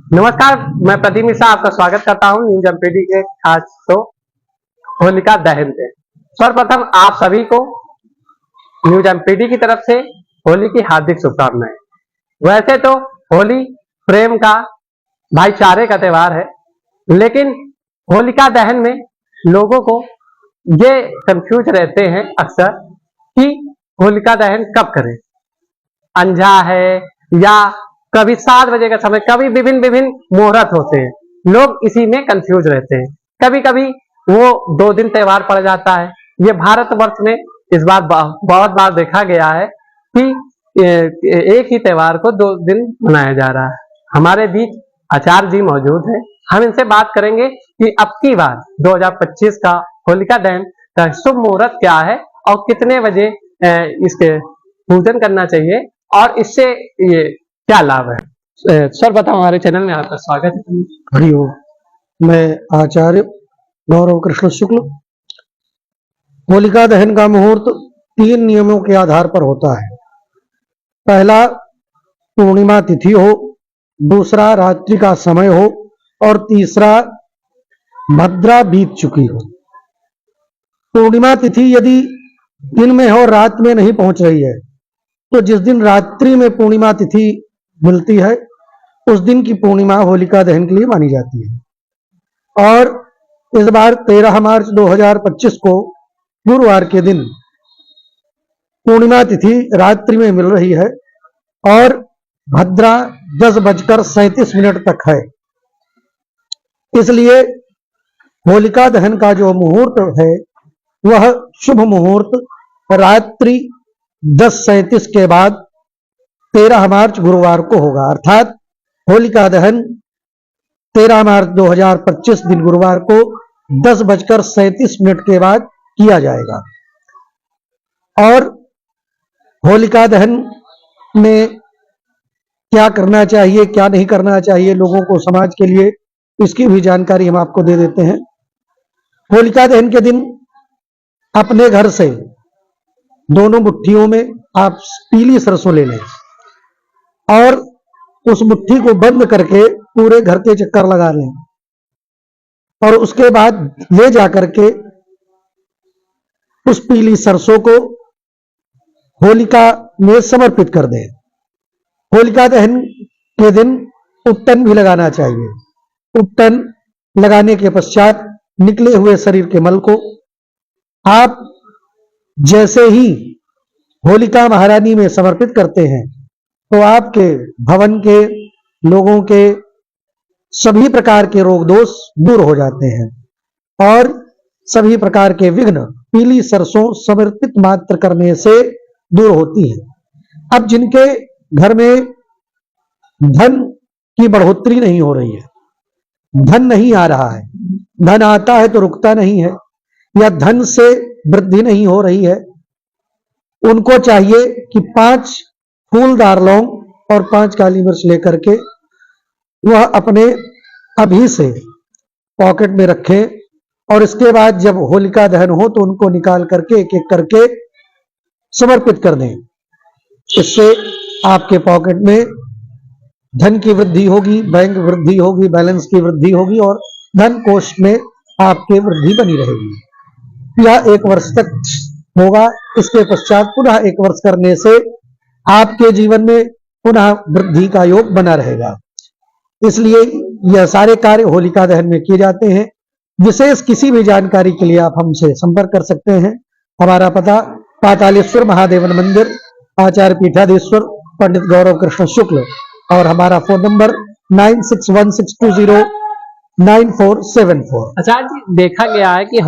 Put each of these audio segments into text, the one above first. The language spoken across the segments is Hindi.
नमस्कार, मैं प्रदीप मिश्रा आपका स्वागत करता हूं न्यूज एमपीडी के खास शो होलिका दहन पे। सर्वप्रथम आप सभी को न्यूज एमपीडी की तरफ से होली की हार्दिक शुभकामनाएं। वैसे तो होली प्रेम का, भाईचारे का त्योहार है, लेकिन होलिका दहन में लोगों को ये कंफ्यूज रहते हैं अक्सर कि होलिका दहन कब करें, अंझा है या कभी 7 बजे का समय, कभी विभिन्न मुहूर्त होते हैं, लोग इसी में कंफ्यूज रहते हैं। कभी कभी वो 2 दिन त्योहार पड़ जाता है। ये भारतवर्ष में इस बार बहुत बार देखा गया है कि एक ही त्योहार को 2 दिन मनाया जा रहा है। हमारे बीच आचार्य जी मौजूद है, हम इनसे बात करेंगे कि अब की बार 2025 का होलिका दहन का शुभ मुहूर्त क्या है और कितने बजे इसके पूजन करना चाहिए और इससे ये क्या लाभ है। सर बताओ, हमारे चैनल में आपका स्वागत है। हरिओम, मैं आचार्य गौरव कृष्ण शुक्ल। होलिका दहन का मुहूर्त 3 नियमों के आधार पर होता है। पहला, पूर्णिमा तिथि हो, दूसरा रात्रि का समय हो और तीसरा भद्रा बीत चुकी हो। पूर्णिमा तिथि यदि दिन में हो, रात में नहीं पहुंच रही है, तो जिस दिन रात्रि में पूर्णिमा तिथि मिलती है उस दिन की पूर्णिमा होलिका दहन के लिए मानी जाती है। और इस बार 13 मार्च 2025 को गुरुवार के दिन पूर्णिमा तिथि रात्रि में मिल रही है और भद्रा 10:37 तक है। इसलिए होलिका दहन का जो मुहूर्त है वह शुभ मुहूर्त रात्रि 10:37 के बाद 13 मार्च गुरुवार को होगा। अर्थात होलिका दहन 13 मार्च 2025 दिन गुरुवार को 10:37 के बाद किया जाएगा। और होलिका दहन में क्या करना चाहिए, क्या नहीं करना चाहिए लोगों को, समाज के लिए, इसकी भी जानकारी हम आपको दे देते हैं। होलिका दहन के दिन अपने घर से दोनों मुट्ठियों में आप पीली सरसों ले लें और उस मुट्ठी को बंद करके पूरे घर के चक्कर लगा लें और उसके बाद ले जाकर के उस पीली सरसों को होलिका में समर्पित कर दें। होलिका दहन के दिन उपटन भी लगाना चाहिए। उपटन लगाने के पश्चात निकले हुए शरीर के मल को आप जैसे ही होलिका महारानी में समर्पित करते हैं तो आपके भवन के लोगों के सभी प्रकार के रोग दोष दूर हो जाते हैं और सभी प्रकार के विघ्न पीली सरसों समर्पित मात्र करने से दूर होती है। अब जिनके घर में धन की बढ़ोतरी नहीं हो रही है, धन नहीं आ रहा है, धन आता है तो रुकता नहीं है, या धन से वृद्धि नहीं हो रही है, उनको चाहिए कि 5 फूलदार लौंग और 5 काली मिर्च लेकर के वह अपने अभी से पॉकेट में रखें और इसके बाद जब होलिका दहन हो तो उनको निकाल करके एक एक करके समर्पित कर दें। इससे आपके पॉकेट में धन की वृद्धि होगी, बैंक वृद्धि होगी, बैलेंस की वृद्धि होगी और धन कोष में आपके वृद्धि बनी रहेगी। यह 1 वर्ष तक होगा। इसके पश्चात पुनः 1 वर्ष करने से आपके जीवन में पुनः वृद्धि का योग बना रहेगा। इसलिए यह सारे कार्य होलिका दहन में किए जाते हैं। विशेष किसी भी जानकारी के लिए आप हमसे संपर्क कर सकते हैं। हमारा पता पातालेश्वर महादेवन मंदिर, आचार्य पीठाधीश्वर पंडित गौरव कृष्ण शुक्ल और हमारा फोन नंबर 9616209474। आचार्य जी, देखा गया है कि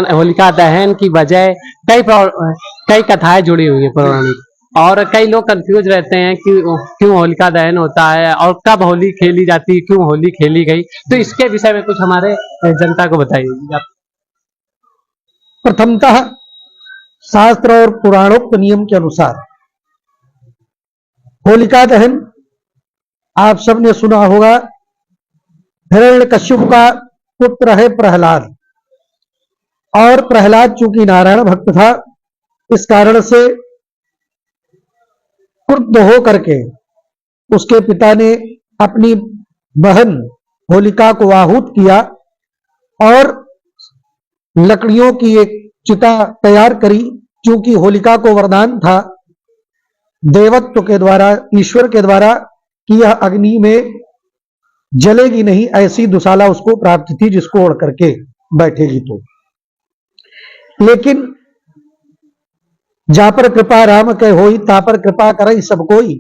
होलिका दहन की वजह कई कथाएं जुड़ी हुई है पौराणिक, और कई लोग कंफ्यूज रहते हैं कि क्यों होलिका दहन होता है और कब होली खेली जाती है, क्यों होली खेली गई। तो इसके विषय में कुछ हमारे जनता को बताइए। प्रथमतः शास्त्र और पुराणोक्त नियम के अनुसार होलिका दहन आप सबने सुना होगा, हिरण्यकश्यप का पुत्र है प्रहलाद, और प्रहलाद चूंकि नारायण भक्त था, इस कारण से क्रुद्ध हो करके उसके पिता ने अपनी बहन होलिका को आहूत किया और लकड़ियों की एक चिता तैयार करी। क्योंकि होलिका को वरदान था देवत्व के द्वारा, ईश्वर के द्वारा, कि यह अग्नि में जलेगी नहीं, ऐसी दुशाला उसको प्राप्त थी जिसको ओढ़ करके बैठेगी तो। लेकिन जा पर कृपा राम के होई, ता पर कृपा करई सब कोई।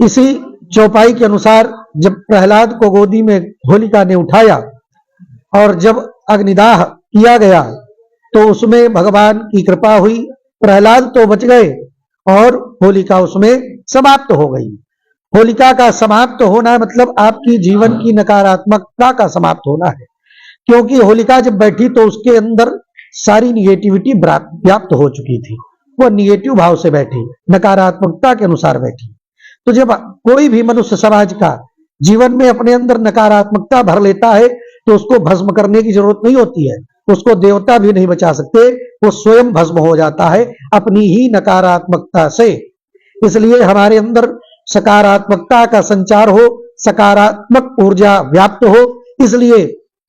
इसी चौपाई के अनुसार जब प्रहलाद को गोदी में होलिका ने उठाया और जब अग्निदाह किया गया तो उसमें भगवान की कृपा हुई, प्रहलाद तो बच गए और होलिका उसमें समाप्त हो गई। होलिका का समाप्त होना मतलब आपकी जीवन की नकारात्मकता का समाप्त होना है। क्योंकि होलिका जब बैठी तो उसके अंदर सारी निगेटिविटी व्याप्त हो चुकी थी। वो निगेटिव भाव से बैठी, नकारात्मकता के अनुसार बैठी। तो जब कोई भी मनुष्य समाज का जीवन में अपने अंदर नकारात्मकता भर लेता है तो उसको भस्म करने की जरूरत नहीं होती है, उसको देवता भी नहीं बचा सकते, वो स्वयं भस्म हो जाता है अपनी ही नकारात्मकता से। इसलिए हमारे अंदर सकारात्मकता का संचार हो, सकारात्मक ऊर्जा व्याप्त हो, इसलिए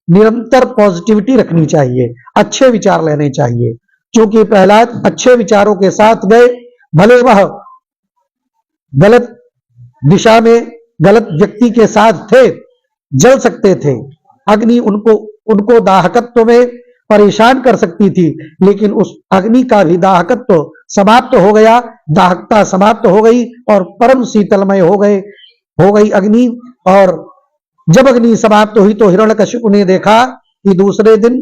निरंतर पॉजिटिविटी रखनी चाहिए, अच्छे विचार लेने चाहिए। क्योंकि प्रहलाद अच्छे विचारों के साथ गए, भले वह गलत दिशा में गलत व्यक्ति के साथ थे, जल सकते थे, अग्नि उनको दाहकत्व में परेशान कर सकती थी, लेकिन उस अग्नि का भी दाहकत्व समाप्त हो गया, दाहकता समाप्त हो गई और परम शीतलमय हो गई अग्नि। और जब अग्नि समाप्त हुई तो हिरण्यकशिपु ने देखा कि दूसरे दिन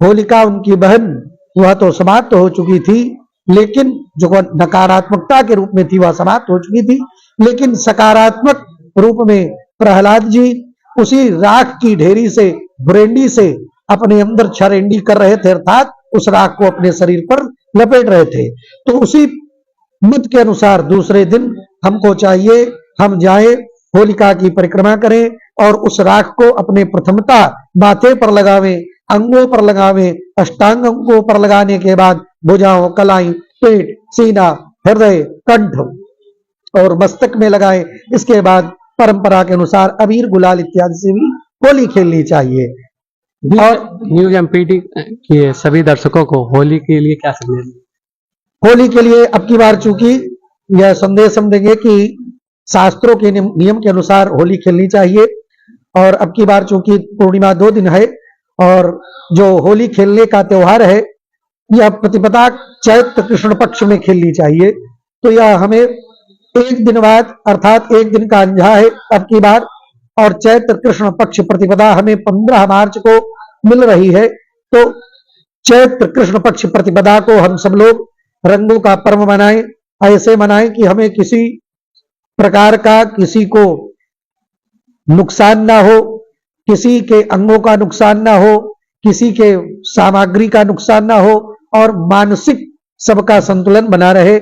होलिका उनकी बहन वह तो समाप्त हो चुकी थी, लेकिन जो नकारात्मकता के रूप में थी वह समाप्त हो चुकी थी, लेकिन सकारात्मक रूप में प्रहलाद जी उसी राख की ढेरी से, बुरेंडी से अपने अंदर छरेंडी कर रहे थे, अर्थात उस राख को अपने शरीर पर लपेट रहे थे। तो उसी मत के अनुसार दूसरे दिन हमको चाहिए हम जाएं, होलिका की परिक्रमा करें और उस राख को अपने प्रथमता माथे पर लगावें, अंगों पर लगावें, अष्टांग अंगों पर लगाने के बाद भुजाओं, कलाई, पेट, सीना, हृदय, कंठ और मस्तक में लगाएं। इसके बाद परंपरा के अनुसार अबीर, गुलाल इत्यादि से भी होली खेलनी चाहिए। और न्यूज एमपीडी के सभी दर्शकों को होली के लिए क्या संदेश? होली के लिए अब की बार चूंकि यह संदेश हम देंगे कि शास्त्रों के नियम के अनुसार होली खेलनी चाहिए, और अब की बार चूंकि पूर्णिमा 2 दिन है और जो होली खेलने का त्योहार है यह प्रतिपदा चैत्र कृष्ण पक्ष में खेलनी चाहिए। तो यह हमें एक दिन बाद अर्थात एक दिन का अंझा है अब की बार, और चैत्र कृष्ण पक्ष प्रतिपदा हमें 15 मार्च को मिल रही है। तो चैत्र कृष्ण पक्ष प्रतिपदा को हम सब लोग रंगों का पर्व मनाएं, ऐसे मनाएं कि हमें किसी प्रकार का किसी को नुकसान ना हो, किसी के अंगों का नुकसान ना हो, किसी के सामग्री का नुकसान ना हो और मानसिक सबका संतुलन बना रहे।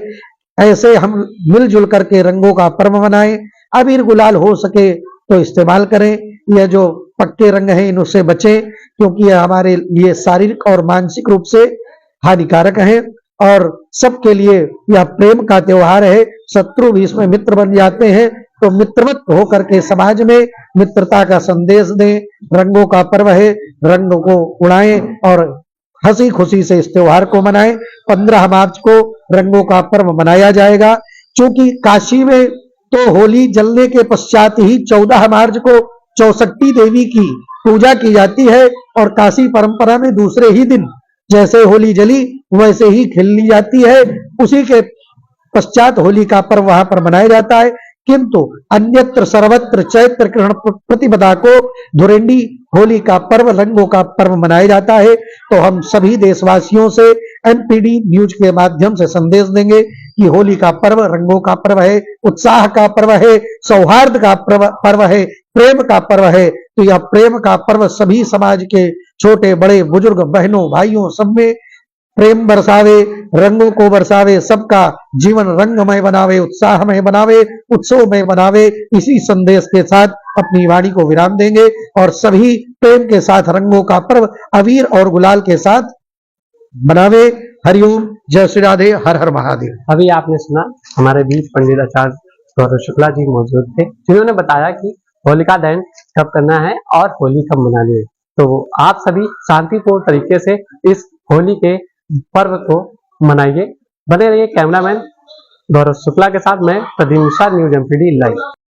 ऐसे हम मिलजुल करके रंगों का पर्व मनाएं। अबीर गुलाल हो सके तो इस्तेमाल करें, यह जो पक्के रंग हैं इनसे बचें, क्योंकि यह हमारे लिए शारीरिक और मानसिक रूप से हानिकारक हैं। और सबके लिए यह प्रेम का त्योहार है, शत्रु भी इसमें मित्र बन जाते हैं। तो मित्रवत होकर के समाज में मित्रता का संदेश दें। रंगों का पर्व है, रंगों को उड़ाएं और हंसी खुशी से इस त्योहार को मनाएं। 15 मार्च को रंगों का पर्व मनाया जाएगा। चूंकि काशी में तो होली जलने के पश्चात ही 14 मार्च को चौसट्टी देवी की पूजा की जाती है, और काशी परंपरा में दूसरे ही दिन जैसे होली जली वैसे ही खेल ली जाती है, उसी के पश्चात होली का पर्व वहां पर मनाया जाता है। किंतु अन्यत्र सर्वत्र चैत्र कृष्ण प्रतिपदा को धुरेंडी होली का पर्व, रंगों का पर्व मनाया जाता है। तो हम सभी देशवासियों से एमपीडी न्यूज के माध्यम से संदेश देंगे कि होली का पर्व रंगों का पर्व है, उत्साह का पर्व है, सौहार्द का पर्व है, प्रेम का पर्व है। तो यह प्रेम का पर्व सभी समाज के छोटे बड़े बुजुर्ग बहनों भाइयों सब में प्रेम बरसावे, रंगों को बरसावे, सबका जीवन रंगमय बनावे, उत्साहमय बनावे, उत्सवमय बनावे। इसी संदेश के साथ अपनी वाणी को विराम देंगे और सभी प्रेम के साथ रंगों का पर्व अबीर और गुलाल के साथ मनावे। हरिओम, जय श्री राधे, हर हर महादेव। अभी आपने सुना हमारे बीच पंडित आचार्य गौरव शुक्ला जी मौजूद थे, जिन्होंने बताया कि होलिका दहन कब करना है और होली कब मनानी है। तो आप सभी शांतिपूर्ण तरीके से इस होली के पर्व को मनाइए। बने रहिए कैमरामैन गौरव शुक्ला के साथ, मैं Pradeep Mishra, news MPD live.